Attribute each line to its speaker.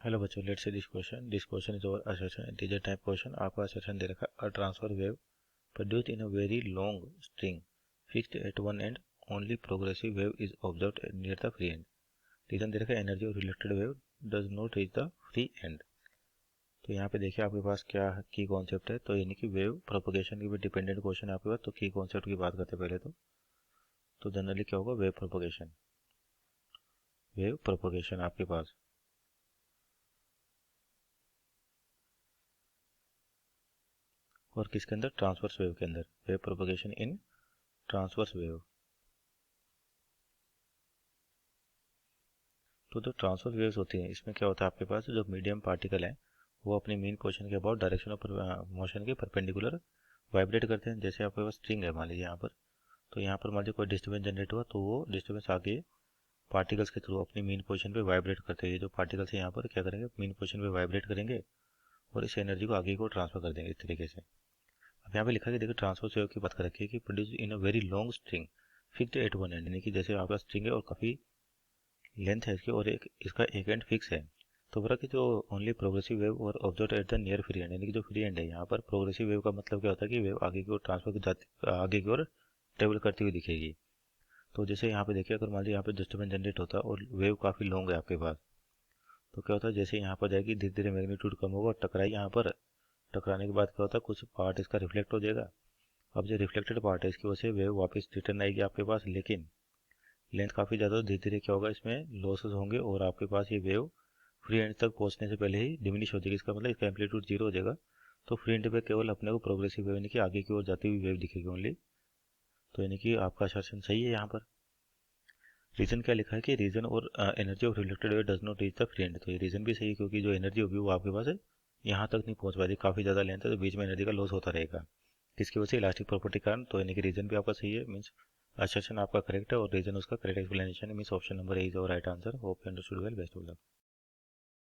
Speaker 1: Hello बच्चों, let's see this question. This question is over assertion. Integer type question. आपको assertion दे रखा है. A transfer wave produced in a very long string fixed at one end, only progressive wave is observed near the free end. Reason दे रखा है energy of reflected wave does not reach the free end. तो यहाँ पे देखिए आपके पास क्या की कॉन्सेप्ट है. तो यानी कि वेव प्रोपोगेशन की भी डिपेंडेंट क्वेश्चन है आपके पास. तो की कॉन्सेप्ट की बात करते हैं पहले. तो जनरली क्या होगा, वेव प्रोपोगेशन आपके पास. और किसके अंदर, ट्रांसवर्स वेव के अंदर. वेव प्रोपोगेशन इन ट्रांसवर्स वेव. तो जो ट्रांसवर्स वेव्स होती हैं, इसमें क्या होता है आपके पास, जो मीडियम पार्टिकल है वो अपनी मेन पोजीशन के अबाउट डायरेक्शन ऑफ मोशन के परपेंडिकुलर वाइब्रेट करते हैं. जैसे आपके पास स्ट्रिंग है मान लीजिए यहाँ पर. तो यहाँ पर मान लीजिए कोई डिस्टर्बेंस जनरेट हुआ तो वो डिस्टर्बेंस आगे पार्टिकल्स के थ्रू अपनी मेन पोजीशन पे वाइब्रेट करते हैं. ये जो पार्टिकल्स है यहाँ पर क्या करेंगे, मेन पोजीशन पे वाइब्रेट करेंगे और इस एनर्जी को आगे को ट्रांसफर कर देंगे इस तरीके से. अब यहाँ पे लिखा है, देखिए ट्रांसफर वेव की बात कर रखी है कि produce in a very long string fixed at one and. यानी कि जैसे आपका स्ट्रिंग है और काफ़ी लेंथ है इसकी और इसका एक एंड फिक्स है. तो बोला कि जो ओनली प्रोग्रेसिव वेव और observe at the near free and. यानी कि जो फ्री एंड है यहाँ पर, प्रोग्रेसिव वेव का मतलब क्या होता है कि वेव आगे की ओर ट्रांसफर जाती, आगे की ओर ट्रेवल करती हुई दिखेगी. तो जैसे यहाँ पे देखिए, अगर मान लीजिए यहाँ पे डिस्टर्बेंस जनरेट होता है और वेव काफ़ी लॉन्ग है आपके पास, तो क्या होता है, जैसे यहाँ पर जाएगी धीरे धीरे मैग्नीट्यूड कम होगा और टकराई यहाँ पर. टकराने के बाद क्या होता है, कुछ पार्ट इसका रिफ्लेक्ट हो जाएगा. अब जो रिफ्लेक्टेड पार्ट है इसकी वजह से वेव वापस रिटर्न आएगी आपके पास. लेकिन लेंथ काफ़ी ज़्यादा, धीरे धीरे क्या होगा, इसमें लॉसेस होंगे और आपके पास ये वेव फ्री एंड तक पहुंचने से पहले ही डिमिनिश हो जाएगी. इसका मतलब इसका एम्पलीट्यूड जीरो हो जाएगा. तो फ्री एंड पे केवल अपने को प्रोग्रेसिव वेव यानी कि आगे की ओर जाती हुई वेव दिखेगी ओनली. तो यानी कि आपका असर्शन सही है यहाँ पर. रीजन क्या लिखा है कि रीजन और energy of reflected wave does not reach the free end. तो ये रीजन भी सही है क्योंकि जो एनर्जी होगी वो आपके पास है यहाँ तक नहीं पहुंच पाती, काफ़ी ज़्यादा लेंथ है तो बीच में एनर्जी का लॉस होता रहेगा. किसकी वजह से, इलास्टिक प्रॉपर्टी कारण. तो यानी कि रीजन भी आपका सही है, मीन्स असर्शन आपका करेक्ट है और रीजन उसका करेक्ट एक्सप्लेनेशन है. Means option number A is और right answer. Hope you understood well. Best of luck.